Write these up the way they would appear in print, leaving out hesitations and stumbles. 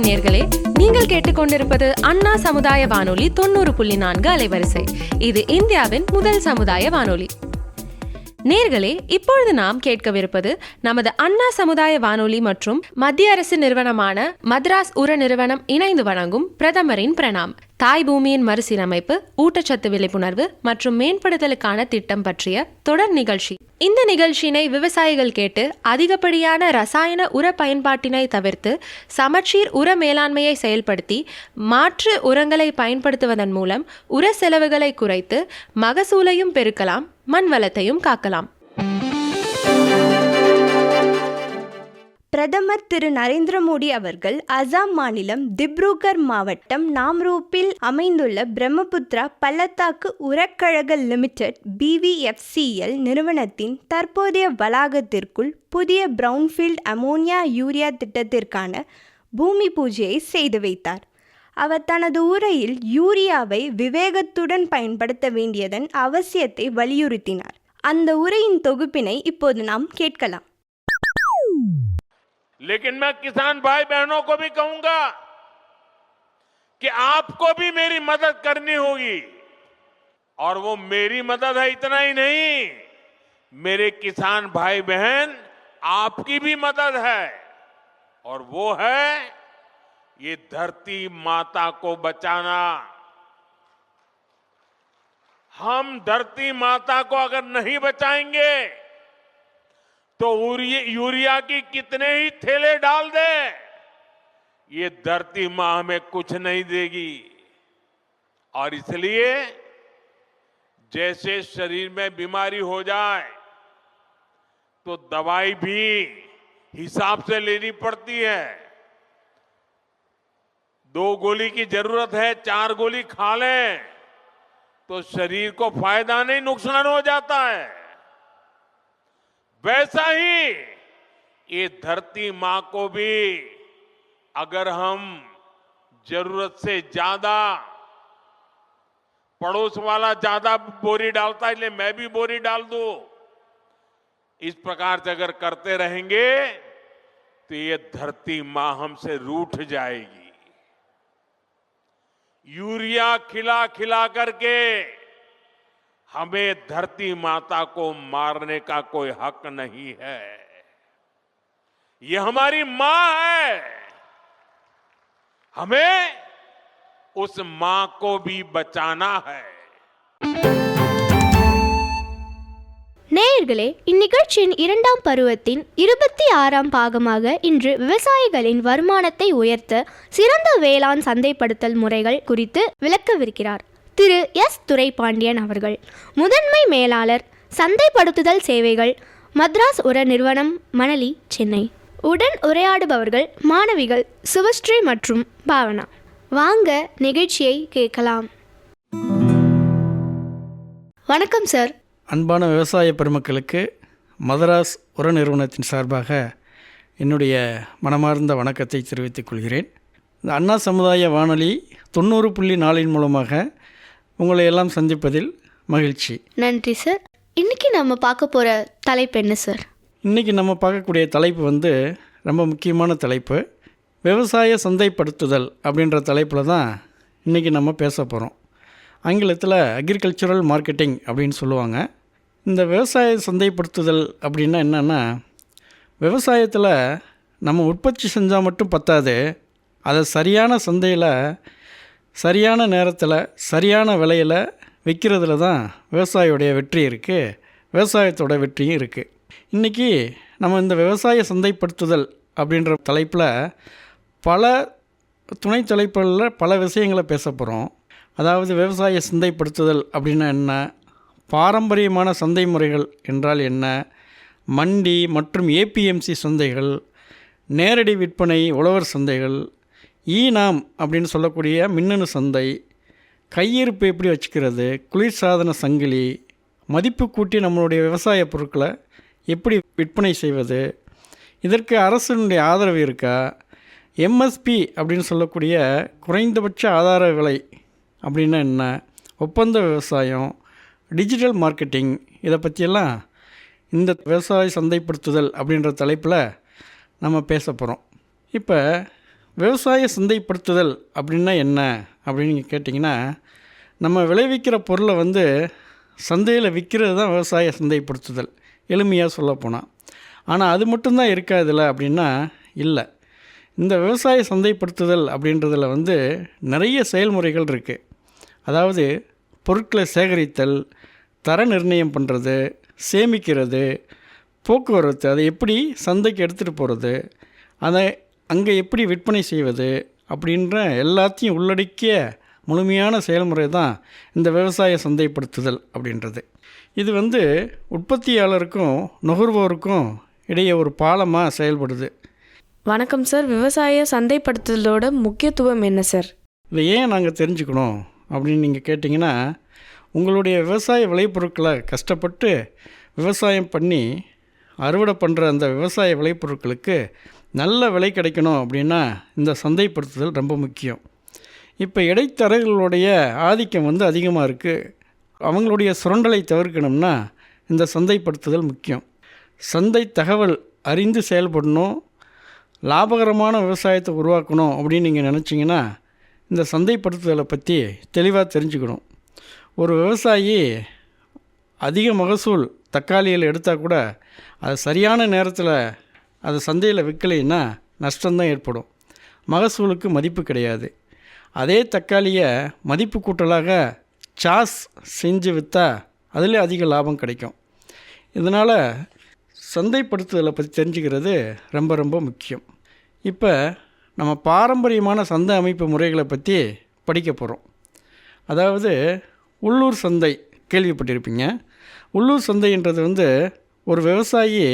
வணக்கம் நேர்களே, நீங்கள் கேட்டுக்கொண்டிருப்பது அண்ணா சமுதாய வானொலி 90.4 அலைவரிசை. இது இந்தியாவின் முதல் சமுதாய வானொலி. நேர்களே, இப்பொழுது நாம் கேட்கவிருப்பது நமது அண்ணா சமுதாய வானொலி மற்றும் மத்திய அரசு நிறுவனமான மദ്രാസ് உர நிறுவனம் இணைந்து வழங்கும் பிரதமரின் பிரணாம், தாய் பூமியின் மறுசீரமைப்பு, ஊட்டச்சத்து விழிப்புணர்வு மற்றும் மேம்படுத்தலுக்கான திட்டம் பற்றிய தொடர் நிகழ்ச்சி. இந்த நிகழ்ச்சியினை விவசாயிகள் கேட்டு அதிகப்படியான ரசாயன உர பயன்பாட்டினை தவிர்த்து சமச்சீர் உர மேலாண்மையை செயல்படுத்தி மாற்று உரங்களை பயன்படுத்துவதன் மூலம் உர செலவுகளை குறைத்து மகசூலையும் பெருக்கலாம், மண் வளத்தையும் காக்கலாம். பிரதமர் திரு நரேந்திர மோடி அவர்கள் அசாம் மாநிலம் திப்ருகர் மாவட்டம் நாம்ரூப்பில் அமைந்துள்ள பிரம்மபுத்திரா பள்ளத்தாக்கு உரக்கழக லிமிடெட் BVFCL நிறுவனத்தின் தற்போதைய வளாகத்திற்குள் புதிய பிரவுன்ஃபீல்ட் அமோனியா யூரியா திட்டத்திற்கான பூமி பூஜையை செய்து வைத்தார். அவர் தனது உரையில் யூரியாவை விவேகத்துடன் பயன்படுத்த வேண்டியதன் அவசியத்தை வலியுறுத்தினார். அந்த உரையின் தொகுப்பினை இப்போது நாம் கேட்கலாம். लेकिन मैं किसान भाई बहनों को भी कहूंगा कि आपको भी मेरी मदद करनी होगी, और वो मेरी मदद है इतना ही नहीं, मेरे किसान भाई बहन आपकी भी मदद है, और वो है ये धरती माता को बचाना. हम धरती माता को अगर नहीं बचाएंगे तो यूरिया की कितने ही थैले डाल दे, ये धरती मां हमें कुछ नहीं देगी. और इसलिए जैसे शरीर में बीमारी हो जाए तो दवाई भी हिसाब से लेनी पड़ती है. 2 गोली की जरूरत है, 4 गोली खा लें तो शरीर को फायदा नहीं, नुकसान हो जाता है. वैसा ही ये धरती मां को भी अगर हम जरूरत से ज्यादा, पड़ोस वाला ज्यादा बोरी डालता है इसलिए मैं भी बोरी डाल दूं, इस प्रकार से अगर करते रहेंगे तो ये धरती मां हमसे रूठ जाएगी. यूरिया खिला खिला करके हमें धरती माता को मारने का कोई हक नहीं है. ये हमारी मां है, हमें उस मां को भी बचाना है. நேயர்களே, இந்நிகழ்ச்சியின் 2ஆம் பருவத்தின் 26ஆம் பாகமாக இன்று விவசாயிகளின் வருமானத்தை உயர்த்த சிறந்த வேளாண் சந்தைப்படுத்தல் முறைகள் குறித்து விளக்கவிருக்கிறார் திரு எஸ் துரைபாண்டியன் அவர்கள், முதன்மை மேலாளர் சந்தைப்படுத்துதல் சேவைகள், மദ്രാസ് உர நிறுவனம், மணலி, சென்னை. உடன் உரையாடுபவர்கள் மாணவிகள் சுபஸ்ரீ மற்றும் பாவனா. வாங்க நிகழ்ச்சியை கேட்கலாம். வணக்கம் சார். அன்பான விவசாய பெருமக்களுக்கு மദ്രാസ് உர நிறுவனத்தின் சார்பாக என்னுடைய மனமார்ந்த வணக்கத்தை தெரிவித்துக் கொள்கிறேன். இந்த அண்ணா சமுதாய வானொலி 90.4 மூலமாக உங்களை எல்லாம் சந்திப்பதில் மகிழ்ச்சி. நன்றி சார். இன்றைக்கி நம்ம பார்க்க போகிற தலைப்பு என்ன சார்? இன்றைக்கி நம்ம பார்க்கக்கூடிய தலைப்பு ரொம்ப முக்கியமான தலைப்பு. விவசாய சந்தைப்படுத்துதல் அப்படின்ற தலைப்பில் தான் இன்றைக்கி நம்ம பேச போகிறோம். ஆங்கிலத்தில் அக்ரிகல்ச்சுரல் மார்க்கெட்டிங் அப்படின்னு சொல்லுவாங்க. இந்த விவசாய சந்தைப்படுத்துதல் அப்படின்னா என்னென்னா, விவசாயத்தில் நம்ம உற்பத்தி செஞ்சால் மட்டும் பத்தாது, அதை சரியான சந்தையில் சரியான நேரத்தில் சரியான விலையில் விற்கிறதுல தான் விவசாயியோடைய வெற்றி இருக்குது, விவசாயத்தோட வெற்றியும் இருக்குது. இன்றைக்கி நம்ம இந்த விவசாய சந்தைப்படுத்துதல் அப்படின்ற தலைப்பில் பல துணை தலைப்புகளில் பல விஷயங்களை பேச போகிறோம். அதாவது விவசாய சந்தைப்படுத்துதல் அப்படின்னா என்ன, பாரம்பரியமான சந்தை முறைகள் என்றால் என்ன, மண்டி மற்றும் APMC சந்தைகள், நேரடி விற்பனை உழவர் சந்தைகள், ஈனாம் அப்படின்னு சொல்லக்கூடிய மின்னணு சந்தை, கையிருப்பு எப்படி வச்சுக்கிறது, குளிர்சாதன சங்கிலி, மதிப்பு கூட்டி நம்மளுடைய விவசாய பொருட்களை எப்படி விற்பனை செய்வது, இதற்கு அரசினுடைய ஆதரவு இருக்கா, MSP அப்படின்னு சொல்லக்கூடிய குறைந்தபட்ச ஆதார விலை அப்படின்னா என்ன, ஒப்பந்த விவசாயம், டிஜிட்டல் மார்க்கெட்டிங், இதை பற்றியெல்லாம் இந்த விவசாய சந்தைப்படுத்துதல் அப்படின்ற தலைப்பில் நம்ம பேச போகிறோம். இப்போ விவசாய சந்தைப்படுத்துதல் அப்படின்னா என்ன அப்படின்னு நீங்கள் கேட்டிங்கன்னா, நம்ம விளைவிக்கிற பொருளை வந்து சந்தையில் விற்கிறது தான் விவசாய சந்தைப்படுத்துதல், எளிமையாக சொல்லப்போனால். ஆனால் அது மட்டும்தான் இருக்கா இதில் அப்படின்னா இல்லை. இந்த விவசாய சந்தைப்படுத்துதல் அப்படின்றதில் வந்து நிறைய செயல்முறைகள் இருக்குது. அதாவது பொருட்களை சேகரித்தல், தர நிர்ணயம் பண்ணுறது, சேமிக்கிறது, போக்குவரத்து, அதை எப்படி சந்தைக்கு எடுத்துகிட்டு போகிறது, அதை அங்கே எப்படி விற்பனை செய்வது அப்படின்ற எல்லாத்தையும் உள்ளடக்கிய முழுமையான செயல்முறை தான் இந்த விவசாய சந்தைப்படுத்துதல் அப்படின்றது. இது வந்து உற்பத்தியாளருக்கும் நுகர்வோருக்கும் இடையே ஒரு பாலமாக செயல்படுது. வணக்கம் சார். விவசாய சந்தைப்படுத்துதலோட முக்கியத்துவம் என்ன சார்? இதை ஏன் நாங்கள் தெரிஞ்சுக்கணும் அப்படின்னு நீங்கள் கேட்டிங்கன்னா, உங்களுடைய விவசாய விளைபொருட்களை கஷ்டப்பட்டு விவசாயம் பண்ணி அறுவடை பண்ணுற அந்த விவசாய விளைபொருட்களுக்கு நல்ல விலை கிடைக்கணும் அப்படின்னா இந்த சந்தைப்படுத்துதல் ரொம்ப முக்கியம். இப்போ இடைத்தரகர்களுடைய ஆதிக்கம் வந்து அதிகமாக இருக்குது. அவங்களுடைய சுரண்டலை தவிர்க்கணும்னா இந்த சந்தைப்படுத்துதல் முக்கியம். சந்தை தகவல் அறிந்து செயல்படணும், லாபகரமான விவசாயத்தை உருவாக்கணும் அப்படின்னு நீங்கள் நினச்சிங்கன்னா இந்த சந்தைப்படுத்துதலை பற்றி தெளிவாக தெரிஞ்சுக்கணும். ஒரு விவசாயி அதிக மகசூல் தக்காளியில் எடுத்தால் கூட அது சரியான நேரத்தில் அது சந்தையில் விற்கலைன்னா நஷ்டம்தான் ஏற்படும், மகசூலுக்கு மதிப்பு கிடையாது. அதே தக்காளியை மதிப்பு கூட்டலாக சாஸ் செஞ்சு விற்றா அதில் அதிக லாபம் கிடைக்கும். இதனால் சந்தைப்படுத்துதலை பற்றி தெரிஞ்சுக்கிறது ரொம்ப ரொம்ப முக்கியம். இப்போ நம்ம பாரம்பரியமான சந்தை அமைப்பு முறைகளை பற்றி படிக்க போகிறோம். அதாவது உள்ளூர் சந்தை கேள்விப்பட்டிருப்பீங்க. உள்ளூர் சந்தைன்றது வந்து ஒரு விவசாயி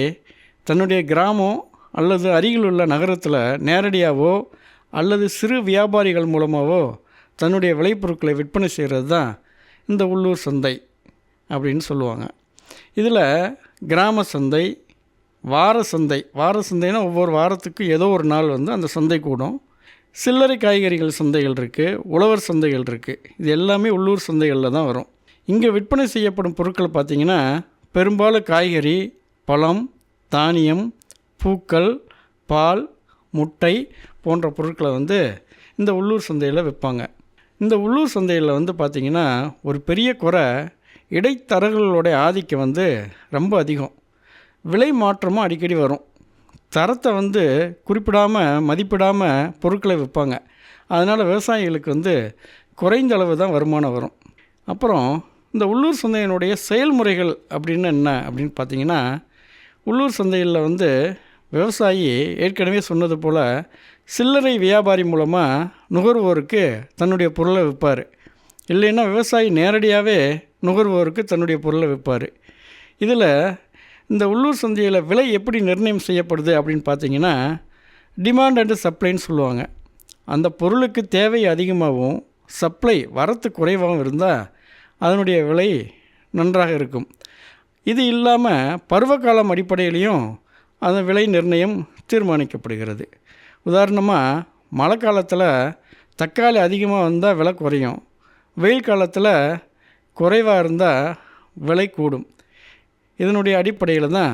தன்னுடைய கிராமம் அல்லது அருகில் உள்ள நகரத்தில் நேரடியாகவோ அல்லது சிறு வியாபாரிகள் மூலமாகவோ தன்னுடைய விளைபொருட்களை விற்பனை செய்கிறது தான் இந்த உள்ளூர் சந்தை அப்படின்னு சொல்லுவாங்க. இதில் கிராம சந்தை, வார சந்தைனா ஒவ்வொரு வாரத்துக்கும் ஏதோ ஒரு நாள் வந்து அந்த சந்தை கூடும். சில்லறை காய்கறிகள் சந்தைகள் இருக்குது, உழவர் சந்தைகள் இருக்குது. இது எல்லாமே உள்ளூர் சந்தைகளில் தான் வரும். இங்கே விற்பனை செய்யப்படும் பொருட்கள் பார்த்திங்கன்னா பெரும்பாலும் காய்கறி, பழம், தானியம், பூக்கள், பால், முட்டை போன்ற பொருட்களை வந்து இந்த உள்ளூர் சந்தையில் விற்பாங்க. இந்த உள்ளூர் சந்தையில் வந்து பார்த்திங்கன்னா ஒரு பெரிய குறை, இடைத்தரகர்களுடைய ஆதிக்கம் வந்து ரொம்ப அதிகம். விலை மாற்றமும் அடிக்கடி வரும். தரத்தை வந்து குறிப்பிடாமல் மதிப்பிடாமல் பொருட்களை விற்பாங்க. அதனால் விவசாயிகளுக்கு வந்து குறைந்த அளவு தான் வருமானம் வரும். அப்புறம் இந்த உள்ளூர் சந்தையினுடைய செயல்முறைகள் அப்படின்னு என்ன அப்படின்னு பார்த்திங்கன்னா, உள்ளூர் சந்தையில் வந்து விவசாயி ஏற்கனவே சொன்னது போல் சில்லறை வியாபாரி மூலமாக நுகர்வோருக்கு தன்னுடைய பொருளை விற்பார். இல்லைன்னா விவசாயி நேரடியாகவே நுகர்வோருக்கு தன்னுடைய பொருளை விற்பார். இதில் இந்த உள்ளூர் சந்தையில் விலை எப்படி நிர்ணயம் செய்யப்படுது அப்படின்னு பார்த்திங்கன்னா, டிமாண்ட் அண்டு சப்ளைன்னு சொல்லுவாங்க. அந்த பொருளுக்கு தேவை அதிகமாகவும் சப்ளை வரத்து குறைவாகவும் இருந்தால் அதனுடைய விலை நன்றாக இருக்கும். இது இல்லாமல் பருவகாலம் அடிப்படையிலையும் அந்த விலை நிர்ணயம் தீர்மானிக்கப்படுகிறது. உதாரணமாக மழை காலத்தில் தக்காளி அதிகமாக வந்தால் விலை குறையும், வெயில் காலத்தில் குறைவாக இருந்தால் விலை கூடும். இதனுடைய அடிப்படையில் தான்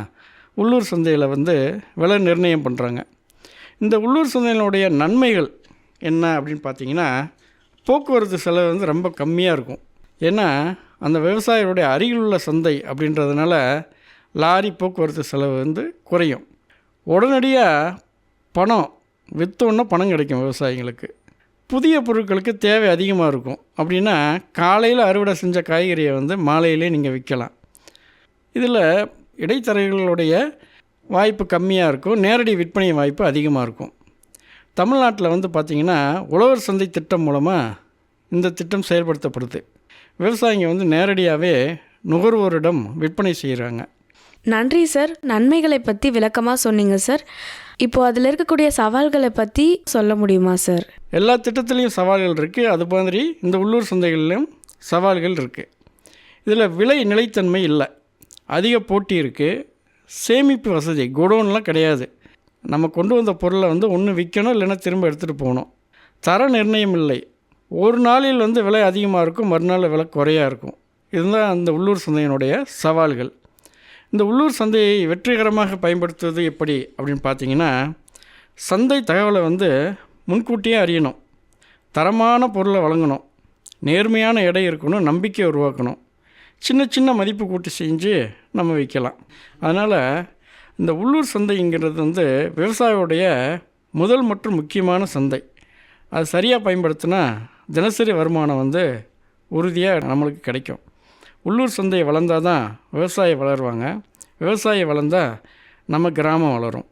உள்ளூர் சந்தையில் வந்து விலை நிர்ணயம் பண்ணுறாங்க. இந்த உள்ளூர் சந்தையினுடைய நன்மைகள் என்ன அப்படின்னு பார்த்திங்கன்னா, போக்குவரத்து செலவு வந்து ரொம்ப கம்மியாக இருக்கும். ஏன்னா அந்த விவசாயிகளுடைய அருகில் உள்ள சந்தை அப்படின்றதுனால லாரி போக்குவரத்து செலவு வந்து குறையும். உடனடியாக பணம் விற்றோன்னா பணம் கிடைக்கும் விவசாயிகளுக்கு. புதிய பொருட்களுக்கு தேவை அதிகமாக இருக்கும். அப்படின்னா காலையில் அறுவடை செஞ்ச காய்கறியை வந்து மாலையிலே நீங்கள் விற்கலாம். இதில் இடைத்தரகர்களுடைய வாய்ப்பு கம்மியாக இருக்கும், நேரடி விற்பனை வாய்ப்பு அதிகமாக இருக்கும். தமிழ்நாட்டில் வந்து பார்த்திங்கன்னா உழவர் சந்தை திட்டம் மூலமாக இந்த திட்டம் செயல்படுத்தப்படுது. விவசாயிங்க வந்து நேரடியாகவே நுகர்வோரிடம் விற்பனை செய்கிறாங்க. நன்றி சார். நன்மைகளை பற்றி விளக்கமாக சொன்னீங்க சார். இப்போது அதில் இருக்கக்கூடிய சவால்களை பற்றி சொல்ல முடியுமா சார்? எல்லா திட்டத்துலேயும் சவால்கள் இருக்குது, அது மாதிரி இந்த உள்ளூர் சந்தைகளிலும் சவால்கள் இருக்குது. இதில் விலை நிலைத்தன்மை இல்லை, அதிக போட்டி இருக்குது, சேமிப்பு வசதி குடோன்லாம் கிடையாது. நம்ம கொண்டு வந்த பொருளை வந்து ஒன்று விற்கணும், இல்லைன்னா திரும்ப எடுத்துகிட்டு போகணும். தர நிர்ணயம் இல்லை, ஒரு நாளில் வந்து விலை அதிகமாக இருக்கும், மறுநாள் விலை குறையாக இருக்கும். இதுதான் அந்த உள்ளூர் சந்தையினுடைய சவால்கள். இந்த உள்ளூர் சந்தையை வெற்றிகரமாக பயன்படுத்துவது எப்படி அப்படின்னு பார்த்தீங்கன்னா, சந்தை தகவலை வந்து முன்கூட்டியே அறியணும், தரமான பொருளை வழங்கணும், நேர்மையான எடை இருக்கணும், நம்பிக்கையை உருவாக்கணும், சின்ன சின்ன மதிப்பு கூட்டி செஞ்சு நம்ம விற்கலாம். அதனால் இந்த உள்ளூர் சந்தைங்கிறது வந்து விவசாயியோடைய முதல் மற்றும் முக்கியமான சந்தை. அது சரியாக பயன்படுத்தினா தினசரி வருமானம் வந்து உறுதியாக நம்மளுக்கு கிடைக்கும். உள்ளூர் சந்தை வளர்ந்தால் தான் விவசாயி வளருவாங்க, விவசாயி வளர்ந்தால் நம்ம கிராமம் வளரும்.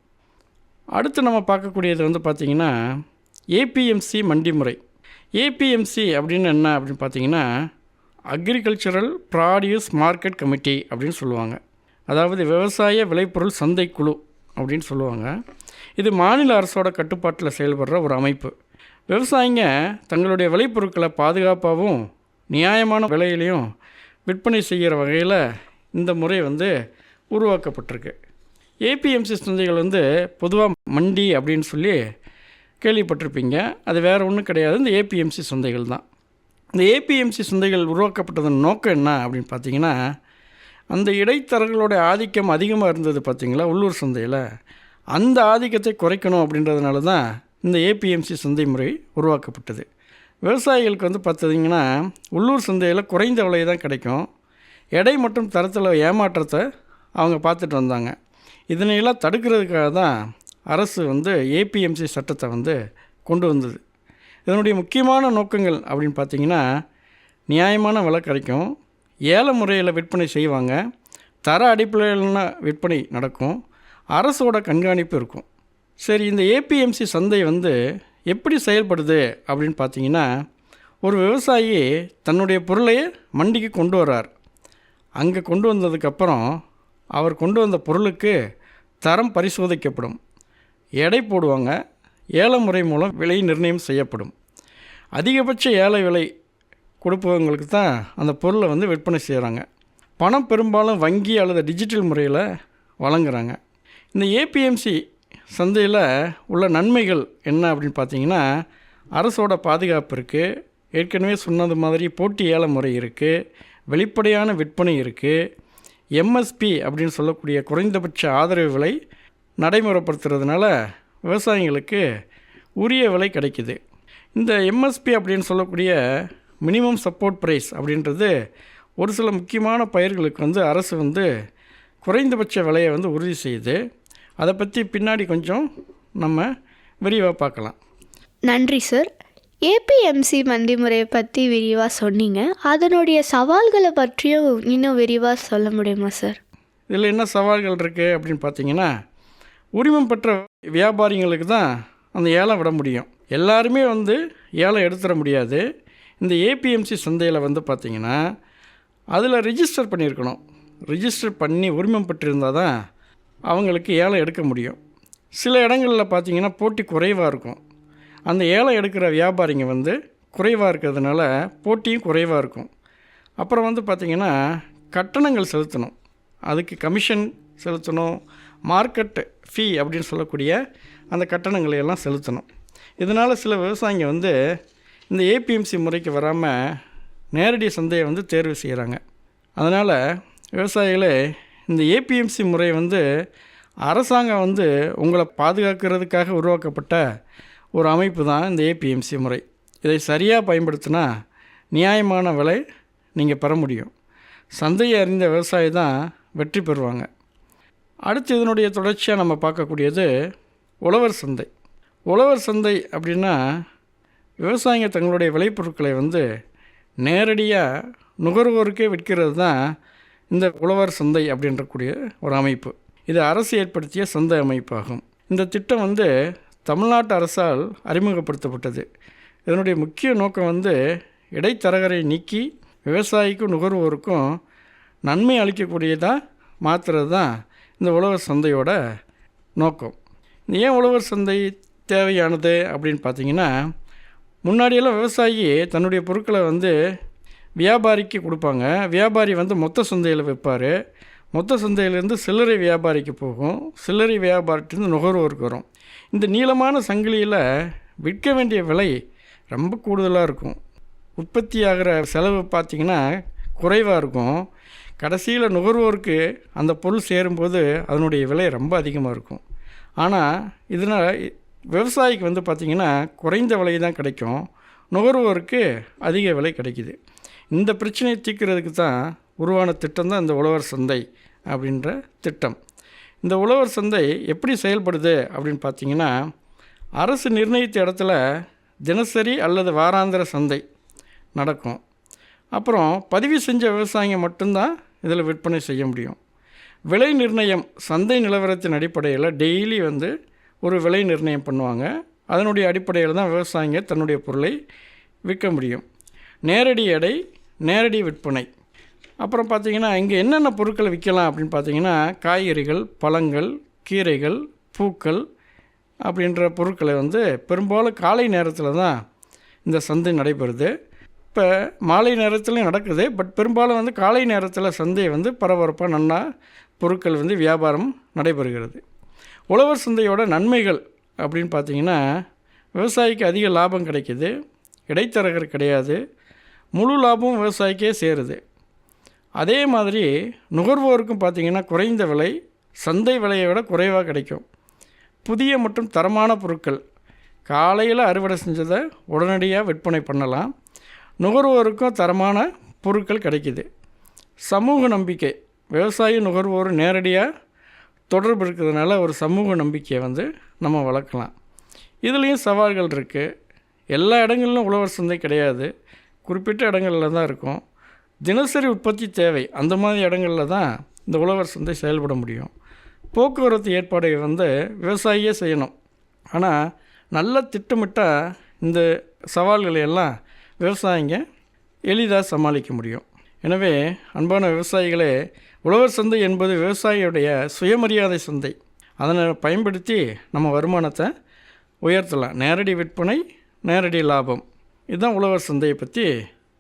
அடுத்து நம்ம பார்க்கக்கூடியது வந்து பார்த்திங்கன்னா ஏபிஎம்சி மண்டி முறை. ஏபிஎம்சி அப்படின்னு என்ன அப்படின்னு பார்த்திங்கன்னா அக்ரிகல்ச்சரல் ப்ராடியூஸ் மார்க்கெட் கமிட்டி அப்படின்னு சொல்லுவாங்க. அதாவது விவசாய விளைபொருள் சந்தைக்குழு அப்படின்னு சொல்லுவாங்க. இது மாநில அரசோட கட்டுப்பாட்டில் செயல்படுற ஒரு அமைப்பு. விவசாயிங்க தங்களுடைய விளைபொருட்களை பாதுகாப்பாகவும் நியாயமான விலையிலையும் விற்பனை செய்கிற வகையில் இந்த முறை வந்து உருவாக்கப்பட்டிருக்கு. ஏபிஎம்சி சந்தைகள் வந்து பொதுவாக மண்டி அப்படின்னு சொல்லி கேள்விப்பட்டிருப்பீங்க. அது வேறு ஒன்றும் கிடையாது, இந்த ஏபிஎம்சி சந்தைகள் தான். இந்த ஏபிஎம்சி சந்தைகள் உருவாக்கப்பட்டதன் நோக்கம் என்ன அப்படின்னு பார்த்தீங்கன்னா, அந்த இடைத்தரகர்களோட ஆதிக்கம் அதிகமாக இருந்தது பார்த்திங்களா உள்ளூர் சந்தையில், அந்த ஆதிக்கத்தை குறைக்கணும் அப்படின்றதுனால தான் இந்த ஏபிஎம்சி சந்தை முறை உருவாக்கப்பட்டது. விவசாயிகளுக்கு வந்து பார்த்திங்கன்னா உள்ளூர் சந்தையில் குறைந்த விலை தான் கிடைக்கும், எடை மற்றும் தரத்தில் ஏமாற்றத்தை அவங்க பார்த்துட்டு வந்தாங்க. இதனையெல்லாம் தடுக்கிறதுக்காக தான் அரசு வந்து ஏபிஎம்சி சட்டத்தை வந்து கொண்டு வந்தது. இதனுடைய முக்கியமான நோக்கங்கள் அப்படின்னு பார்த்திங்கன்னா, நியாயமான விலை கிடைக்கும், ஏல முறையில் விற்பனை செய்வாங்க, தர அடிப்படையிலான விற்பனை நடக்கும், அரசோட கண்காணிப்பு இருக்கும். சரி, இந்த ஏபிஎம்சி சந்தை வந்து எப்படி செயல்படுது அப்படின்னு பார்த்தீங்கன்னா, ஒரு விவசாயி தன்னுடைய பொருளையே மண்டிக்கு கொண்டு வர்றார். அங்கே கொண்டு வந்ததுக்கப்புறம் அவர் கொண்டு வந்த பொருளுக்கு தரம் பரிசோதிக்கப்படும், எடை போடுவாங்க, ஏல முறை மூலம் விலை நிர்ணயம் செய்யப்படும். அதிகபட்ச ஏல விலை கொடுப்பவங்களுக்கு தான் அந்த பொருளை வந்து விற்பனை செய்கிறாங்க. பணம் பெரும்பாலும் வங்கி அல்லது டிஜிட்டல் முறையில் வழங்குறாங்க. இந்த ஏபிஎம்சி சந்தையில் உள்ள நன்மைகள் என்ன அப்படின்னு பார்த்தீங்கன்னா, அரசோட பாதுகாப்பு இருக்குது, ஏற்கனவே சொன்னது மாதிரி போட்டி ஏல முறை இருக்குது, வெளிப்படையான விற்பனை இருக்குது, எம்எஸ்பி அப்படின்னு சொல்லக்கூடிய குறைந்தபட்ச ஆதரவு விலை நடைமுறைப்படுத்துறதுனால விவசாயிங்களுக்கு உரிய விலை கிடைக்குது. இந்த எம்எஸ்பி அப்படின்னு சொல்லக்கூடிய மினிமம் சப்போர்ட் ப்ரைஸ் அப்படின்றது ஒரு சில முக்கியமான பயிர்களுக்கு வந்து அரசு வந்து குறைந்தபட்ச விலையை வந்து உறுதி செய்யுது. அதை பற்றி பின்னாடி கொஞ்சம் நம்ம விரிவாக பார்க்கலாம். நன்றி சார். ஏபிஎம்சி மண்டி முறையை பற்றி விரிவாக சொன்னீங்க, அதனுடைய சவால்களை பற்றியும் இன்னும் விரிவாக சொல்ல முடியுமா சார்? இதில் என்ன சவால்கள் இருக்குது அப்படின்னு பார்த்தீங்கன்னா, உரிமம் பெற்ற வியாபாரிங்களுக்கு தான் அந்த ஏலம் விட முடியும், எல்லாருமே வந்து ஏலம் எடுத்துட முடியாது. இந்த ஏபிஎம்சி சந்தையில் வந்து பார்த்திங்கன்னா அதில் ரிஜிஸ்டர் பண்ணியிருக்கணும், ரிஜிஸ்டர் பண்ணி உரிமம் பெற்றிருந்தால் தான் அவங்களுக்கு ஏலம் எடுக்க முடியும். சில இடங்களில் பார்த்திங்கன்னா போட்டி குறைவாக இருக்கும், அந்த ஏலம் எடுக்கிற வியாபாரிங்க வந்து குறைவாக இருக்கிறதுனால போட்டியும் குறைவாக இருக்கும். அப்புறம் வந்து பார்த்திங்கன்னா கட்டணங்கள் செலுத்தணும், அதுக்கு கமிஷன் செலுத்தணும், மார்க்கெட் ஃபீ அப்படின்னு சொல்லக்கூடிய அந்த கட்டணங்களை எல்லாம் செலுத்தணும். இதனால் சில விவசாயிங்க வந்து இந்த ஏபிஎம்சி முறைக்கு வராமல் நேரடி சந்தையை வந்து தேர்வு செய்கிறாங்க. அதனால் விவசாயிகளே, இந்த ஏபிஎம்சி முறை வந்து அரசாங்கம் வந்து உங்களை பாதுகாக்கிறதுக்காக உருவாக்கப்பட்ட ஒரு அமைப்பு தான் இந்த ஏபிஎம்சி முறை. இதை சரியாக பயன்படுத்தினா நியாயமான விலை நீங்கள் பெற முடியும். சந்தையை அறிந்த விவசாயி தான் வெற்றி பெறுவாங்க. அடுத்து இதனுடைய தொடர்ச்சியாக நம்ம பார்க்கக்கூடியது உழவர் சந்தை. உழவர் சந்தை அப்படின்னா விவசாயிங்க தங்களுடைய விளைபொருட்களை வந்து நேரடியாக நுகர்வோருக்கே விற்கிறது தான் இந்த உழவர் சந்தை அப்படின்றக்கூடிய ஒரு அமைப்பு. இது அரசு ஏற்படுத்திய சந்தை அமைப்பாகும். இந்த திட்டம் வந்து தமிழ்நாட்டு அரசால் அறிமுகப்படுத்தப்பட்டது. இதனுடைய முக்கிய நோக்கம் வந்து இடைத்தரகரை நீக்கி விவசாயிக்கும் நுகர்வோருக்கும் நன்மை அளிக்கக்கூடியதாக மாற்றுறது தான் இந்த உழவர் சந்தையோட நோக்கம். ஏன் உழவர் சந்தை தேவையானது அப்படின்னு பார்த்தீங்கன்னா, முன்னாடியெல்லாம் விவசாயி தன்னுடைய பொருட்களை வந்து வியாபாரிக்கு கொடுப்பாங்க, வியாபாரி வந்து மொத்த சந்தையில் விற்பார், மொத்த சந்தையிலேருந்து சில்லறை வியாபாரிக்கு போகும், சில்லறை வியாபாரத்திலேருந்து நுகர்வோருக்கு வரும். இந்த நீளமான சங்கிலியில் விற்க வேண்டிய விலை ரொம்ப கூடுதலாக இருக்கும், உற்பத்தி ஆகிற செலவு பார்த்திங்கன்னா குறைவாக இருக்கும், கடைசியில் நுகர்வோருக்கு அந்த பொருள் சேரும்போது அதனுடைய விலை ரொம்ப அதிகமாக இருக்கும். ஆனால் இதனால் விவசாயிக்கு வந்து பார்த்திங்கன்னா குறைந்த விலை தான் கிடைக்கும், நுகர்வோருக்கு அதிக விலை கிடைக்குது. இந்த பிரச்சனையை தீர்க்கிறதுக்கு தான் உருவான திட்டம் தான் இந்த உழவர் சந்தை அப்படின்ற திட்டம். இந்த உழவர் சந்தை எப்படி செயல்படுது அப்படின்னு பார்த்திங்கன்னா, அரசு நிர்ணயித்த இடத்துல தினசரி அல்லது வாராந்திர சந்தை நடக்கும். அப்புறம் பதிவு செஞ்ச விவசாயிங்க மட்டும்தான் இதில் விற்பனை செய்ய முடியும். விலை நிர்ணயம் சந்தை நிலவரத்தின் அடிப்படையில் டெய்லி வந்து ஒரு விலை நிர்ணயம் பண்ணுவாங்க. அதனுடைய அடிப்படையில் தான் விவசாயிங்க தன்னுடைய பொருளை விற்க முடியும். நேரடி எடை, நேரடி விற்பனை. அப்புறம் பார்த்திங்கன்னா இங்கே என்னென்ன பொருட்களை விற்கலாம் அப்படின்னு பார்த்திங்கன்னா, காய்கறிகள், பழங்கள், கீரைகள், பூக்கள் அப்படின்ற பொருட்களை வந்து பெரும்பாலும் காலை நேரத்தில் தான் இந்த சந்தை நடைபெறுது. இப்போ மாலை நேரத்துலையும் நடக்குது, பட் பெரும்பாலும் வந்து காலை நேரத்தில் சந்தை வந்து பரபரப்பாக நன்னா பொருட்கள் வந்து வியாபாரம் நடைபெறுகிறது. உழவர் சந்தையோட நன்மைகள் அப்படின்னு பார்த்திங்கன்னா, விவசாயிக்கு அதிக லாபம் கிடைக்கிது, இடைத்தரகர் கிடையாது, முழு லாபமும் விவசாயிக்கே சேருது. அதே மாதிரி நுகர்வோருக்கும் பார்த்திங்கன்னா குறைந்த விலை, சந்தை விலையை விட குறைவாக கிடைக்கும். புதிய மற்றும் தரமான பொருட்கள் காலையில் அறுவடை செஞ்சதை உடனடியாக விற்பனை பண்ணலாம். நுகர்வோருக்கும் தரமான பொருட்கள் கிடைக்கிது. சமூக நம்பிக்கை, விவசாயி நுகர்வோர் நேரடியாக தொடர்பு இருக்கிறதுனால ஒரு சமூக நம்பிக்கையை வந்து நம்ம வளர்க்கலாம். இதுலேயும் சவால்கள் இருக்குது. எல்லா இடங்களிலும் உழவர் சந்தை கிடையாது, குறிப்பிட்ட இடங்களில் தான் இருக்கும். தினசரி உற்பத்தி தேவை அந்த மாதிரி இடங்களில் தான் இந்த உழவர் சந்தை செயல்பட முடியும். போக்குவரத்து ஏற்பாடை வந்து விவசாயியே செய்யணும். ஆனால் நல்ல திட்டமிட்டால் இந்த சவால்களை எல்லாம் விவசாயிங்க எளிதாக சமாளிக்க முடியும். எனவே அன்பான விவசாயிகளே, உழவர் சந்தை என்பது விவசாயியுடைய சுயமரியாதை சந்தை. அதனை பயன்படுத்தி நம்ம வருமானத்தை உயர்த்தலாம். நேரடி விற்பனை, நேரடி லாபம், இதுதான் உழவர் சந்தையை பற்றி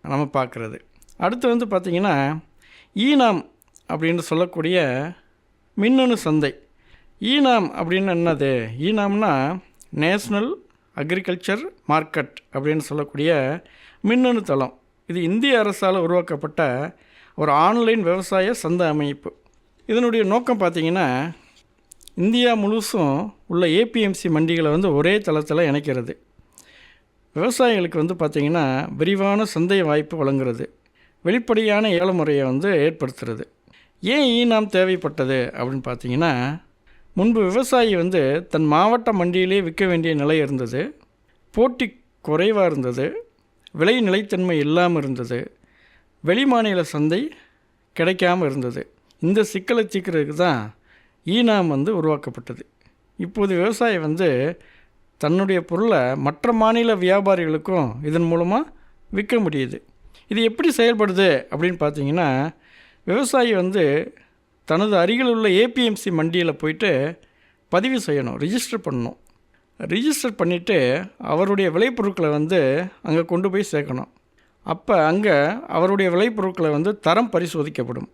நம்ம பார்க்குறது. அடுத்து வந்து பார்த்திங்கன்னா, ஈனாம் அப்படின்னு சொல்லக்கூடிய மின்னணு சந்தை. ஈனாம் அப்படின்னு என்னது? ஈனாம்னா நேஷ்னல் அக்ரிகல்ச்சர் மார்க்கெட் அப்படின்னு சொல்லக்கூடிய மின்னணு தளம். இது இந்திய அரசால் உருவாக்கப்பட்ட ஒரு ஆன்லைன் விவசாய சந்தை அமைப்பு. இதனுடைய நோக்கம் பார்த்திங்கன்னா, இந்தியா முழுசும் உள்ள ஏபிஎம்சி மண்டிகளை வந்து ஒரே தளத்தில் இணைக்கிறது. விவசாயிகளுக்கு வந்து பார்த்திங்கன்னா விரிவான சந்தை வாய்ப்பு வழங்குறது, வெளிப்படையான ஏல முறையை வந்து ஏற்படுத்துறது. ஏன் ஈனாம் தேவைப்பட்டது அப்படின்னு பார்த்திங்கன்னா, முன்பு விவசாயி வந்து தன் மாவட்ட மண்டியிலே விற்க வேண்டிய நிலை இருந்தது, போட்டி குறைவாக இருந்தது, விலை நிலைத்தன்மை இல்லாமல் இருந்தது, வெளிமாநில சந்தை கிடைக்காமல் இருந்தது. இந்த சிக்கலை தீர்க்கிறதுக்கு தான் ஈனாம் வந்து உருவாக்கப்பட்டது. இப்போது விவசாயி வந்து தன்னுடைய பொருளை மற்ற மாநில வியாபாரிகளுக்கும் இதன் மூலமாக விற்க முடியுது. இது எப்படி செயல்படுது அப்படின்னு பார்த்தீங்கன்னா, விவசாயி வந்து தனது அருகில் உள்ள ஏபிஎம்சி மண்டியில் போயிட்டு பதிவு செய்யணும், ரிஜிஸ்டர் பண்ணணும். ரிஜிஸ்டர் பண்ணிவிட்டு அவருடைய விளைபொருட்களை வந்து அங்கே கொண்டு போய் சேர்க்கணும். அப்போ அங்கே அவருடைய விளைபொருட்களை வந்து தரம் பரிசோதிக்கப்படும்.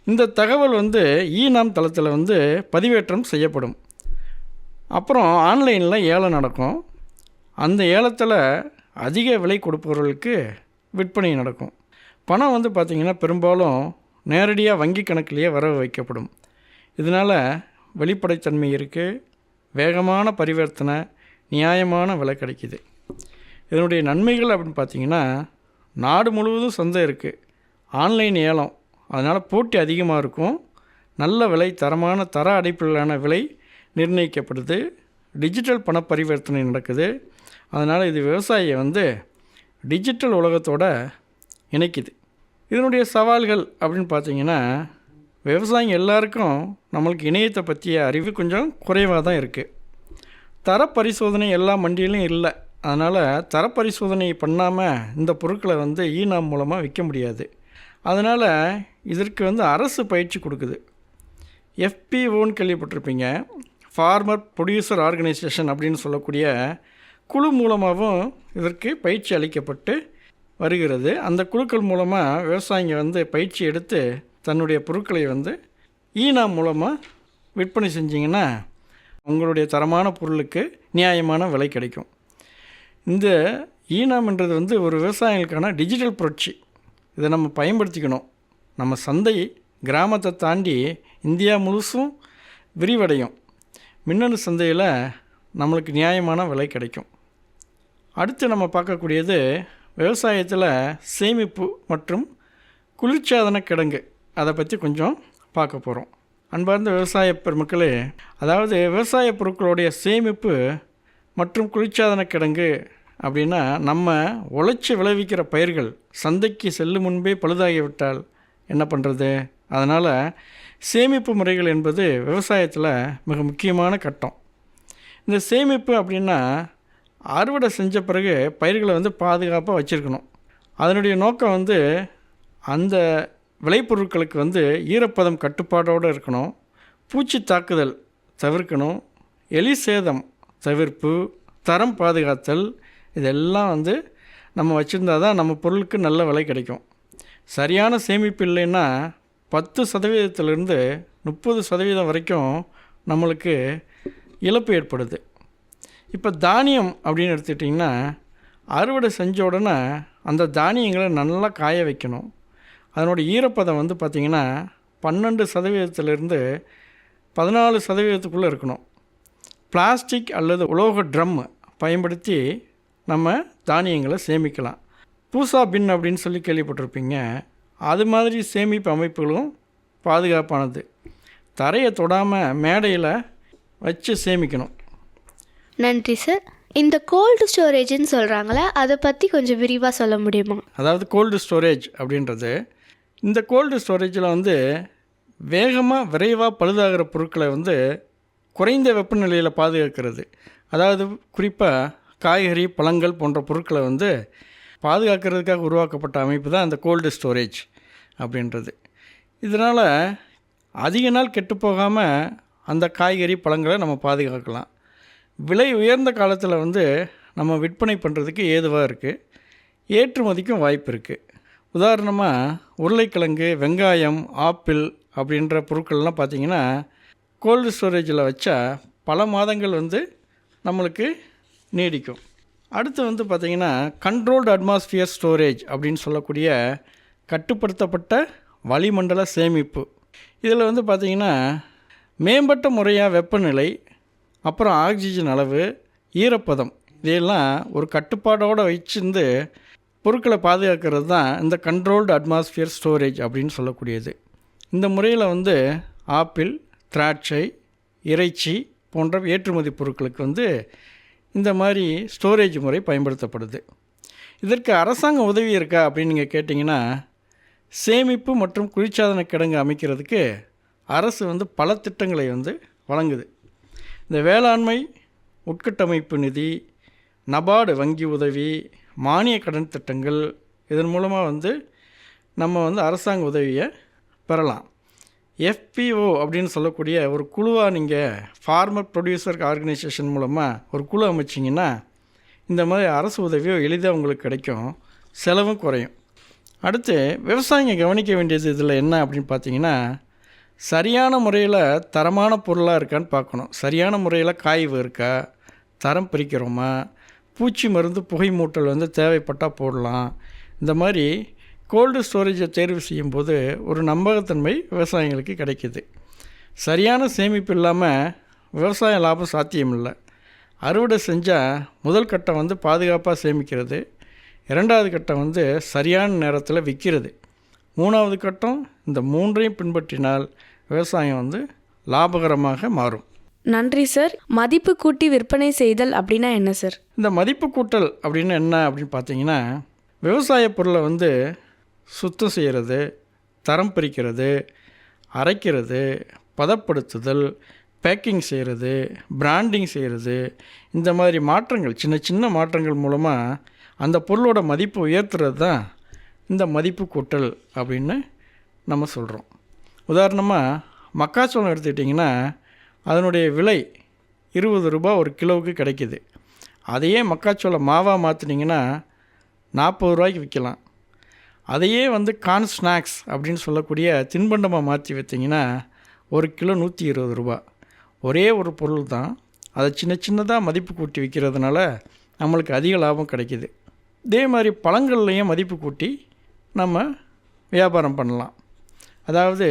இந்த தகவல் வந்து ஈனாம் தளத்தில் வந்து பதிவேற்றம் செய்யப்படும். அப்புறம் ஆன்லைனில் ஏலம் நடக்கும். அந்த ஏலத்தில் அதிக விலை கொடுப்பவர்களுக்கு விற்பனை நடக்கும். பணம் வந்து பார்த்திங்கன்னா பெரும்பாலும் நேரடியாக வங்கி கணக்கிலேயே வரவு வைக்கப்படும். இதனால் வெளிப்படைத்தன்மை இருக்குது, வேகமான பரிவர்த்தனை, நியாயமான விலை கிடைக்கிது. இதனுடைய நன்மைகள் அப்படின்னு பார்த்திங்கன்னா, நாடு முழுவதும் சந்தை இருக்குது, ஆன்லைன் ஏலம், அதனால் போட்டி அதிகமாக இருக்கும், நல்ல விலை, தரமான தர அடிப்படையிலான விலை நிர்ணயிக்கப்படுது, டிஜிட்டல் பண பரிவர்த்தனை நடக்குது. அதனால் இது விவசாயியை வந்து டிஜிட்டல் உலகத்தோட இணைக்குது. இதனுடைய சவால்கள் அப்படின்னு பார்த்திங்கன்னா, விவசாயிங்க எல்லாருக்கும் நம்மளுக்கு இணையத்தை பற்றிய அறிவு கொஞ்சம் குறைவாக தான் இருக்குது. தரப்பரிசோதனை எல்லா மண்டியிலும் இல்லை. அதனால் தரப்பரிசோதனை பண்ணாமல் இந்த பொருட்களை வந்து ஈனாம் மூலமாக விற்க முடியாது. அதனால் இதற்கு வந்து அரசு பயிற்சி கொடுக்குது. எஃபிஓன்னு கேள்விப்பட்டிருப்பீங்க, ஃபார்மர் ப்ரொடியூசர் ஆர்கனைசேஷன் அப்படின்னு சொல்லக்கூடிய குழு மூலமாகவும் இதற்கு பயிற்சி அளிக்கப்பட்டு வருகிறது. அந்த குழுக்கள் மூலமாக விவசாயிங்க வந்து பயிற்சி எடுத்து தன்னுடைய பொருட்களை வந்து ஈனாம் மூலமாக விற்பனை செஞ்சிங்கன்னா உங்களுடைய தரமான பொருளுக்கு நியாயமான விலை கிடைக்கும். இந்த ஈனாம்ன்றது வந்து ஒரு விவசாயிகளுக்கான டிஜிட்டல் புரட்சி. இதை நம்ம பயன்படுத்திக்கணும். நம்ம சந்தை கிராமத்தை தாண்டி இந்தியா முழுசும் விரிவடையும். மின்னணு சந்தையில் நம்மளுக்கு நியாயமான விலை கிடைக்கும். அடுத்து நம்ம பார்க்கக்கூடியது விவசாயத்தில் சேமிப்பு மற்றும் குளிர்சாதன கிடங்கு, அதை பற்றி கொஞ்சம் பார்க்க போகிறோம். அன்பார்ந்த விவசாய பெருமக்களே, அதாவது விவசாய பொருட்களுடைய சேமிப்பு மற்றும் குளிர்சாதன கிடங்கு அப்படின்னா, நம்ம உழைச்சி விளைவிக்கிற பயிர்கள் சந்தைக்கு செல்லும் முன்பே பழுதாகிவிட்டால் என்ன பண்ணுறது? அதனால் சேமிப்பு முறைகள் என்பது விவசாயத்தில் மிக முக்கியமான கட்டம். இந்த சேமிப்பு அப்படின்னா, அறுவடை செஞ்ச பிறகு பயிர்களை வந்து பாதுகாப்பாக வச்சுருக்கணும். அதனுடைய நோக்கம் வந்து அந்த விளைபொருட்களுக்கு வந்து ஈரப்பதம் கட்டுப்பாடோடு இருக்கணும், பூச்சி தாக்குதல் தவிர்க்கணும், எலி சேதம் தவிர்ப்பு, தரம் பாதுகாத்தல், இதெல்லாம் வந்து நம்ம வச்சுருந்தா தான் நம்ம பொருளுக்கு நல்ல விலை கிடைக்கும். சரியான சேமிப்பு இல்லைன்னா 10% 30% வரைக்கும் நம்மளுக்கு இழப்பு ஏற்படுது. இப்போ தானியம் அப்படின்னு எடுத்துக்கிட்டிங்கன்னா, அறுவடை செஞ்ச உடனே அந்த தானியங்களை நல்லா காய வைக்கணும். அதனோட ஈரப்பதம் வந்து பார்த்திங்கன்னா 12% 14% இருக்கணும். பிளாஸ்டிக் அல்லது உலோக ட்ரம் பயன்படுத்தி நம்ம தானியங்களை சேமிக்கலாம். பூசா பின் அப்படின்னு சொல்லி கேள்விப்பட்டிருப்பீங்க. அது மாதிரி சேமிப்பு அமைப்புகளும் பாதுகாப்பானது. தரையை தொடாமல் மேடையில் வச்சு சேமிக்கணும். நன்றி சார். இந்த கோல்டு ஸ்டோரேஜ்னு சொல்கிறாங்களே, அதை பற்றி கொஞ்சம் விரிவாக சொல்ல முடியுமா? அதாவது கோல்டு ஸ்டோரேஜ் அப்படின்றது, இந்த கோல்டு ஸ்டோரேஜில் வந்து வேகமாக விரைவாக பழுதாகிற பொருட்களை வந்து குறைந்த வெப்பநிலையில் பாதுகாக்கிறது. அதாவது குறிப்பாக காய்கறி, பழங்கள் போன்ற பொருட்களை வந்து பாதுகாக்கிறதுக்காக உருவாக்கப்பட்ட அமைப்பு தான் இந்த கோல்டு ஸ்டோரேஜ் அப்படின்றது. இதனால் அதிக நாள் கெட்டுப்போகாமல் அந்த காய்கறி, பழங்களை நம்ம பாதுகாக்கலாம். விலை உயர்ந்த காலத்தில் வந்து நம்ம விற்பனை பண்ணுறதுக்கு ஏதுவாக இருக்குது. ஏற்றுமதிக்கும் வாய்ப்பு இருக்குது. உதாரணமாக உருளைக்கிழங்கு, வெங்காயம், ஆப்பிள் அப்படின்ற பொருட்கள்லாம் பார்த்திங்கன்னா கோல்டு ஸ்டோரேஜில் வச்சா பல மாதங்கள் வந்து நம்மளுக்கு நீடிக்கும். அடுத்து வந்து பார்த்திங்கன்னா கண்ட்ரோல்டு அட்மாஸ்பியர் ஸ்டோரேஜ் அப்படின்னு சொல்லக்கூடிய கட்டுப்படுத்தப்பட்ட வளிமண்டல சேமிப்பு. இதில் வந்து பார்த்திங்கன்னா மேம்பட்ட முறையாக வெப்பநிலை, அப்புறம் ஆக்சிஜன் அளவு, ஈரப்பதம், இதையெல்லாம் ஒரு கட்டுப்பாடோடு வச்சிருந்து பொருட்களை பாதுகாக்கிறது தான் இந்த கண்ட்ரோல்டு அட்மாஸ்பியர் ஸ்டோரேஜ் அப்படின்னு சொல்லக்கூடியது. இந்த முறையில் வந்து ஆப்பிள், திராட்சை, இறைச்சி போன்ற ஏற்றுமதி பொருட்களுக்கு வந்து இந்த மாதிரி ஸ்டோரேஜ் முறை பயன்படுத்தப்படுது. இதற்கு அரசாங்க உதவி இருக்கா அப்படின்னு நீங்கள் கேட்டிங்கன்னா, சேமிப்பு மற்றும் குளிர்சாதன கிடங்கு அமைக்கிறதுக்கு அரசு வந்து பல திட்டங்களை வந்து வழங்குது. இந்த வேளாண்மை உட்கட்டமைப்பு நிதி, நபார்டு வங்கி உதவி, மானிய கடன் திட்டங்கள், இதன் மூலமாக வந்து நம்ம வந்து அரசாங்க உதவியை பெறலாம். FPO அப்படின்னு சொல்லக்கூடிய ஒரு குழுவாக நீங்கள் ஃபார்மர் ப்ரொடியூசர் ஆர்கனைசேஷன் மூலமாக ஒரு குழு அமைச்சிங்கன்னா இந்த மாதிரி அரசு உதவியோ எளிதாக உங்களுக்கு கிடைக்கும், செலவும் குறையும். அடுத்து விவசாயிங்க கவனிக்க வேண்டியது இதில் என்ன அப்படின்னு பார்த்தீங்கன்னா, சரியான முறையில் தரமான பொருளாக இருக்கான்னு பார்க்கணும். சரியான முறையில் காய்வு இருக்கா, தரம் பிரிக்கிறோமா, பூச்சி மருந்து, புகை மூட்டல் வந்து தேவைப்பட்டால் போடலாம். இந்த மாதிரி கோல்டு ஸ்டோரேஜை தேர்வு செய்யும்போது ஒரு நம்பகத்தன்மை விவசாயிகளுக்கு கிடைக்கிது. சரியான சேமிப்பு இல்லாமல் விவசாய லாபம் சாத்தியமில்லை. அறுவடை செஞ்சால் முதல் கட்டம் வந்து பாதுகாப்பாக சேமிக்கிறது, இரண்டாவது கட்டம் வந்து சரியான நேரத்தில் விற்கிறது, மூணாவது கட்டம் இந்த மூன்றையும் பின்பற்றினால் விவசாயம் வந்து லாபகரமாக மாறும். நன்றி சார். மதிப்பு கூட்டி விற்பனை செய்தல் அப்படின்னா என்ன சார்? இந்த மதிப்பு கூட்டல் அப்படின்னு என்ன அப்படின்னு பார்த்தீங்கன்னா, விவசாய பொருளை வந்து சுத்தம் செய்கிறது, தரம் பிரிக்கிறது, அரைக்கிறது, பதப்படுத்துதல், பேக்கிங் செய்கிறது, பிராண்டிங் செய்கிறது, இந்த மாதிரி மாற்றங்கள், சின்ன சின்ன மாற்றங்கள் மூலமாக அந்த பொருளோட மதிப்பு உயர்த்துறது தான் இந்த மதிப்பு கூட்டல் அப்படின்னு நம்ம சொல்கிறோம். உதாரணமாக மக்காச்சோளம் எடுத்துக்கிட்டிங்கன்னா அதனுடைய விலை 20 ரூபாய் ஒரு கிலோவுக்கு கிடைக்கிது. அதையே மக்காச்சோளம் மாவாக மாற்றினீங்கன்னா 40 ரூபாய்க்கு விற்கலாம். அதையே வந்து கார்ன் ஸ்நாக்ஸ் அப்படின்னு சொல்லக்கூடிய தின்பண்டமாக மாற்றி வைத்திங்கன்னா ஒரு கிலோ 120 ரூபா. ஒரே ஒரு பொருள் தான், அதை சின்ன சின்னதாக மதிப்பு கூட்டி விற்கிறதுனால நம்மளுக்கு அதிக லாபம் கிடைக்கிது. இதே மாதிரி பழங்கள்லையும் மதிப்பு கூட்டி நம்ம வியாபாரம் பண்ணலாம். அதாவது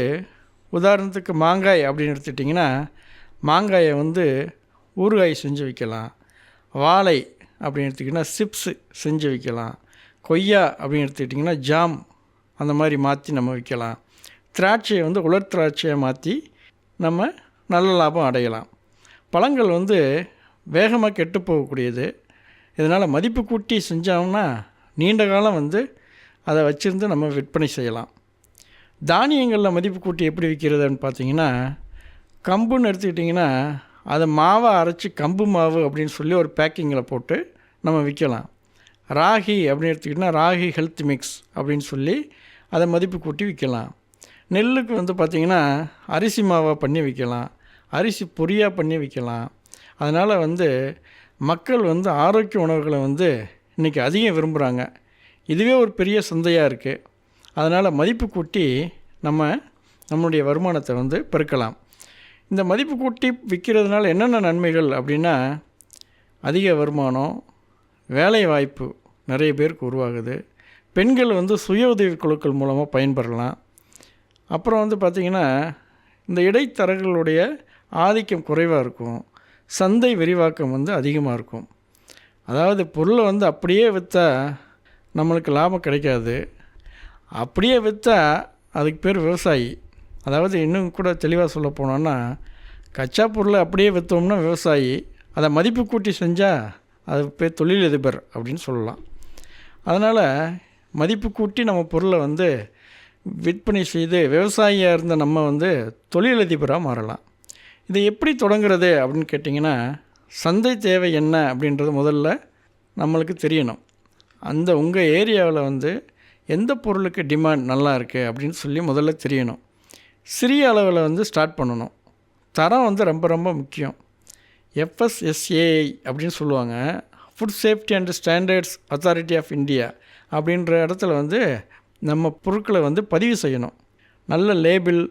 உதாரணத்துக்கு மாங்காய் அப்படின்னு எடுத்துட்டிங்கன்னா, மாங்காயை வந்து ஊறுகாய் செஞ்சு விற்கலாம். வாழை அப்படின்னு எடுத்துக்கிட்டிங்கன்னா சிப்ஸு செஞ்சு விற்கலாம். கொய்யா அப்படின்னு எடுத்துக்கிட்டிங்கன்னா ஜாம் அந்த மாதிரி மாற்றி நம்ம விற்கலாம். திராட்சையை வந்து உலர் திராட்சையை மாற்றி நம்ம நல்ல லாபம் அடையலாம். பழங்கள் வந்து வேகமாக கெட்டு போகக்கூடியது. இதனால் மதிப்பு கூட்டி செஞ்சோம்னா நீண்ட காலம் வந்து அதை வச்சுருந்து நம்ம விற்பனை செய்யலாம். தானியங்களில் மதிப்பு கூட்டி எப்படி விற்கிறதுன்னு பார்த்தீங்கன்னா, கம்புன்னு எடுத்துக்கிட்டிங்கன்னா அதை மாவை அரைச்சி கம்பு மாவு அப்படின்னு சொல்லி ஒரு பேக்கிங்கில் போட்டு நம்ம விற்கலாம். ராகி அப்படின்னு எடுத்துக்கிட்டிங்கன்னா ராகி ஹெல்த் மிக்ஸ் அப்படின்னு சொல்லி அதை மதிப்பு கூட்டி விற்கலாம். நெல்லுக்கு வந்து பார்த்திங்கன்னா அரிசி மாவாக பண்ணி விற்கலாம், அரிசி பொரியாக பண்ணி விற்கலாம். அதனால் வந்து மக்கள் வந்து ஆரோக்கிய உணவுகளை வந்து இன்றைக்கி அதிகம் விரும்புகிறாங்க. இதுவே ஒரு பெரிய சந்தையாக இருக்குது. அதனால் மதிப்பு கூட்டி நம்மளுடைய வருமானத்தை வந்து பெருக்கலாம். இந்த மதிப்பு கூட்டி விற்கிறதுனால என்னென்ன நன்மைகள் அப்படின்னா, அதிக வருமானம், வேலை வாய்ப்பு நிறைய பேருக்கு உருவாகுது. பெண்கள் வந்து சுய உதவி குழுக்கள் மூலமாக பயன்பெறலாம். அப்புறம் வந்து பார்த்திங்கன்னா இந்த இடைத்தரகர்களுடைய ஆதிக்கம் குறைவாக இருக்கும். சந்தை விரிவாக்கம் வந்து அதிகமாக இருக்கும். அதாவது பொருளை வந்து அப்படியே விற்றா நம்மளுக்கு லாபம் கிடைக்காது. அப்படியே விற்றா அதுக்கு பேர் விவசாயி. அதாவது இன்னும் கூட தெளிவாக சொல்ல போனோன்னா, கச்சா பொருளை அப்படியே விற்றோம்னா விவசாயி, அதை மதிப்பு கூட்டி செஞ்சால் அது பேர் தொழிலதிபர் அப்படின்னு சொல்லலாம். அதனால் மதிப்பு கூட்டி நம்ம பொருளை வந்து விற்பனை செய்து விவசாயியாக இருந்த நம்ம வந்து தொழிலதிபராக மாறலாம். இதை எப்படி தொடங்குறது அப்படின்னு கேட்டிங்கன்னா, சந்தை தேவை என்ன அப்படின்றது முதல்ல நம்மளுக்கு தெரியணும். அந்த உங்கள் ஏரியாவில் வந்து எந்த பொருளுக்கு டிமாண்ட் நல்லா இருக்குது அப்படின்னு சொல்லி முதல்ல தெரியணும். சிறிய அளவில் வந்து ஸ்டார்ட் பண்ணணும். தரம் வந்து ரொம்ப ரொம்ப முக்கியம். FSSAI அப்படின்னு சொல்லுவாங்க, food safety and standards authority of India அப்படின்ற இடத்துல வந்து நம்ம பொருட்களை வந்து பதிவு செய்யணும். நல்ல லேபிள்,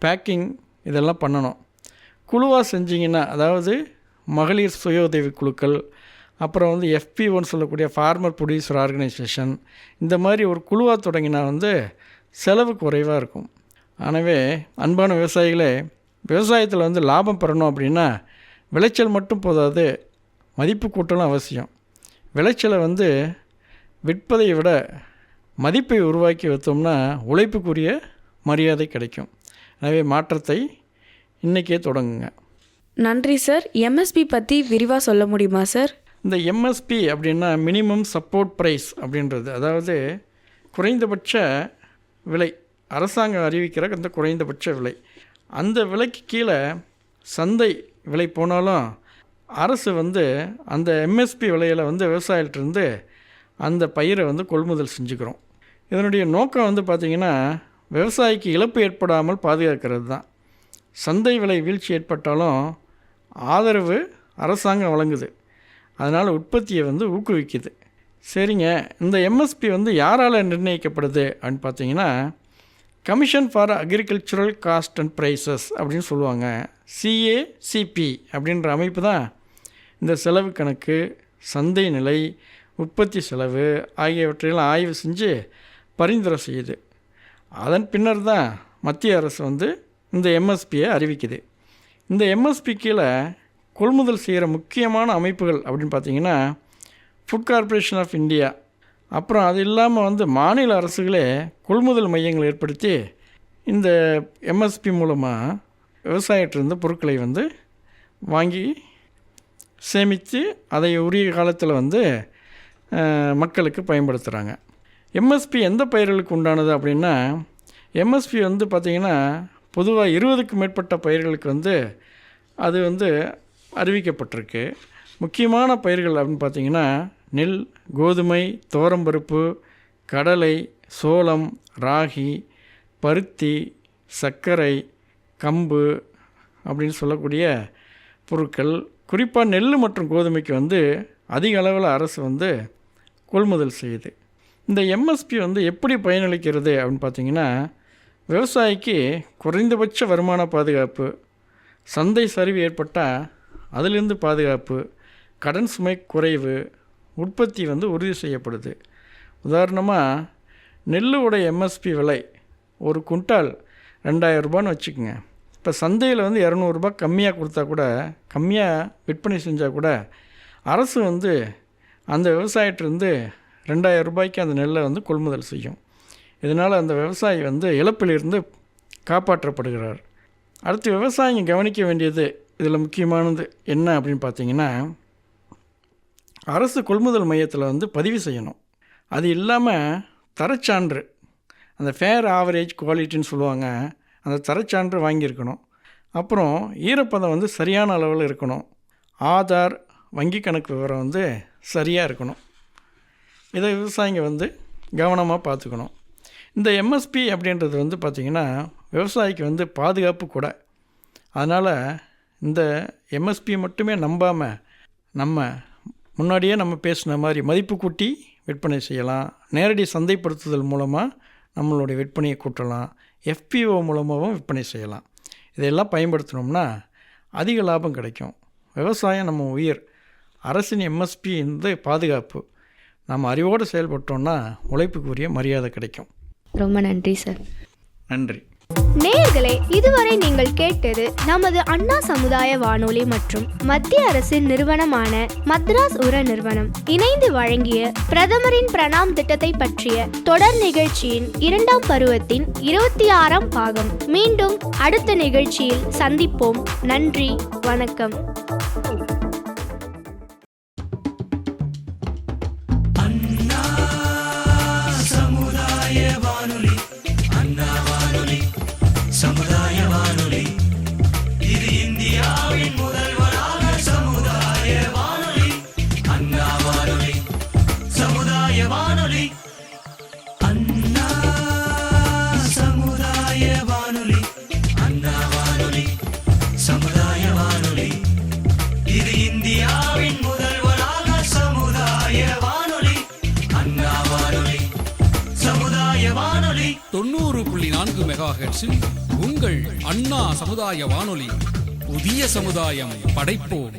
பேக்கிங் இதெல்லாம் பண்ணணும். குழுவாக செஞ்சிங்கன்னா, அதாவது மகளிர் சுய உதவி குழுக்கள், அப்புறம் வந்து FPOன்னு சொல்லக்கூடிய ஃபார்மர் ப்ரொடியூசர் ஆர்கனைசேஷன், இந்த மாதிரி ஒரு குழுவாக தொடங்கினா வந்து செலவு குறைவாக இருக்கும். எனவே அன்பான விவசாயிகளே, விவசாயத்தில் வந்து லாபம் பெறணும் அப்படின்னா விளைச்சல் மட்டும் போதாது, மதிப்பு கூட்டலும் அவசியம். விளைச்சலை வந்து விற்பதை விட மதிப்பை உருவாக்கி வைத்தோம்னா உழைப்புக்குரிய மரியாதை கிடைக்கும். எனவே மாற்றத்தை இன்றைக்கே தொடங்குங்க. நன்றி சார். MSP பற்றி விரிவாக சொல்ல முடியுமா சார்? இந்த MSP அப்படின்னா மினிமம் சப்போர்ட் ப்ரைஸ் அப்படின்றது, அதாவது குறைந்தபட்ச விலை, அரசாங்கம் அறிவிக்கிற அந்த குறைந்தபட்ச விலை. அந்த விலைக்கு கீழே சந்தை விலை போனாலும் அரசு வந்து அந்த MSP விலையில் வந்து விவசாயிகிட்டேருந்து அந்த பயிரை வந்து கொள்முதல் செஞ்சுக்கிறோம். இதனுடைய நோக்கம் வந்து பார்த்திங்கன்னா, விவசாயிக்கு இழப்பு ஏற்படாமல் பாதுகாக்கிறது தான். சந்தை விலை வீழ்ச்சி ஏற்பட்டாலும் ஆதரவு அரசாங்கம் வழங்குது. அதனால் உற்பத்தியை வந்து ஊக்குவிக்குது. சரிங்க, இந்த MSP வந்து யாரால் நிர்ணயிக்கப்படுது அப்படின்னு பார்த்தீங்கன்னா, commission for agricultural cost and prices அப்படின்னு சொல்லுவாங்க. CACP அப்படின்ற அமைப்பு தான் இந்த செலவு கணக்கு, சந்தை நிலை, உற்பத்தி செலவு ஆகியவற்றையெல்லாம் ஆய்வு செஞ்சு பரிந்துரை செய்யுது. அதன் பின்னர் தான் மத்திய அரசு வந்து இந்த MSPயை அறிவிக்குது. இந்த MSP கீழே கொள்முதல் செய்கிற முக்கியமான அமைப்புகள் அப்படின்னு பார்த்திங்கன்னா, ஃபுட் கார்ப்பரேஷன் ஆஃப் இந்தியா, அப்புறம் அது இல்லாமல் வந்து மாநில அரசுகளே கொள்முதல் மையங்கள் ஏற்படுத்தி இந்த MSP மூலமாக விவசாயிட்டிருந்து பொருட்களை வந்து வாங்கி சேமித்து அதை உரிய காலத்தில் வந்து மக்களுக்கு பயன்படுத்துகிறாங்க. MSP எந்த பயிர்களுக்கு உண்டானது அப்படின்னா, MSP வந்து பார்த்திங்கன்னா பொதுவாக 20க்கு மேற்பட்ட பயிர்களுக்கு வந்து அது வந்து அறிவிக்கப்பட்டிருக்கு. முக்கியமான பயிர்கள் அப்படின்னு பார்த்திங்கன்னா நெல், கோதுமை, துவரம்பருப்பு, கடலை, சோளம், ராகி, பருத்தி, சர்க்கரை, கம்பு அப்படின்னு சொல்லக்கூடிய பொருட்கள். குறிப்பாக நெல் மற்றும் கோதுமைக்கு வந்து அதிக அளவில் அரசு வந்து கொள்முதல் செய்யுது. இந்த MSP வந்து எப்படி பயனளிக்கிறது அப்படின்னு பார்த்திங்கன்னா, விவசாயிக்கு குறைந்தபட்ச வருமான பாதுகாப்பு, சந்தை சரிவு ஏற்பட்டால் அதிலிருந்து பாதுகாப்பு, கடன் சுமை குறைவு, உற்பத்தி வந்து உறுதி செய்யப்படுது. உதாரணமாக நெல்லுடைய MSP விலை ஒரு குண்டால் 2000 ரூபான்னு வச்சுக்கோங்க. இப்போ சந்தையில் வந்து 200 ரூபாய் கம்மியாக கொடுத்தா கூட, கம்மியாக விற்பனை செஞ்சால் கூட அரசு வந்து அந்த விவசாயிட்டிருந்து 2000 ரூபாய்க்கு அந்த நெல்லை வந்து கொள்முதல் செய்யும். இதனால் அந்த விவசாயி வந்து இழப்பிலிருந்து காப்பாற்றப்படுகிறார். அடுத்து விவசாயிங்க கவனிக்க வேண்டியது இதில் முக்கியமானது என்ன அப்படின்னு பார்த்தீங்கன்னா, அரசு கொள்முதல் மையத்தில் வந்து பதிவு செய்யணும். அது இல்லாமல் தரச்சான்று, அந்த ஃபேர் ஆவரேஜ் குவாலிட்டின்னு சொல்லுவாங்க, அந்த தரச்சான்று வாங்கியிருக்கணும். அப்புறம் ஈரப்பதம் வந்து சரியான அளவில் இருக்கணும். ஆதார், வங்கி கணக்கு விவரம் வந்து சரியாக இருக்கணும். இதை விவசாயிங்க வந்து கவனமாக பார்த்துக்கணும். இந்த எம்எஸ்பி அப்படின்றது வந்து பார்த்திங்கன்னா விவசாயிக்கு வந்து பாதுகாப்பு கூட. அதனால் இந்த எம்எஸ்பி மட்டுமே நம்பாமல் நம்ம முன்னாடியே நம்ம பேசின மாதிரி மதிப்பு கூட்டி விற்பனை செய்யலாம். நேரடி சந்தைப்படுத்துதல் மூலமாக நம்மளுடைய விற்பனையை கூட்டலாம். எஃபிஓ மூலமாகவும் விற்பனை செய்யலாம். இதையெல்லாம் பயன்படுத்தினோம்னா அதிக லாபம் கிடைக்கும். விவசாயம் நம்ம உயிர். அரசின் எம்எஸ்பி இந்த பாதுகாப்பு. நம்ம அறிவோடு செயல்பட்டோம்னா உழைப்புக்குரிய மரியாதை கிடைக்கும். ரொம்ப நன்றி சார். நன்றி. நேயர்களே, இதுவரை நீங்கள் கேட்டது நமது அண்ணா சமுதாய வானொலி மற்றும் மத்திய அரசின் நிறுவனமான மத்ராஸ் உர நிறுவனம் இணைந்து வழங்கிய பிரதமரின் பிரணாம் திட்டத்தை பற்றிய தொடர் நிகழ்ச்சியின் 2ஆம் பருவத்தின் 26ஆம் பாகம். மீண்டும் அடுத்த நிகழ்ச்சியில் சந்திப்போம். நன்றி, வணக்கம். சமுதாய வானொலி, இது இந்தியாவின் முதல்வராக சமுதாய வானொலி. அண்ணா வானொலி, சமுதாய வானொலி. அண்ணா சமுதாய வானொலி, அண்ணா வானொலி, சமுதாய வானொலி, இது இந்தியாவின் முதல்வராக சமுதாய வானொலி. அண்ணா வானொலி, சமுதாய வானொலி. 90.4 மெகாஹெர்ட்ஸில் உங்கள் அண்ணா சமுதாய வானொலி. புதிய சமுதாயம் படைப்போம்.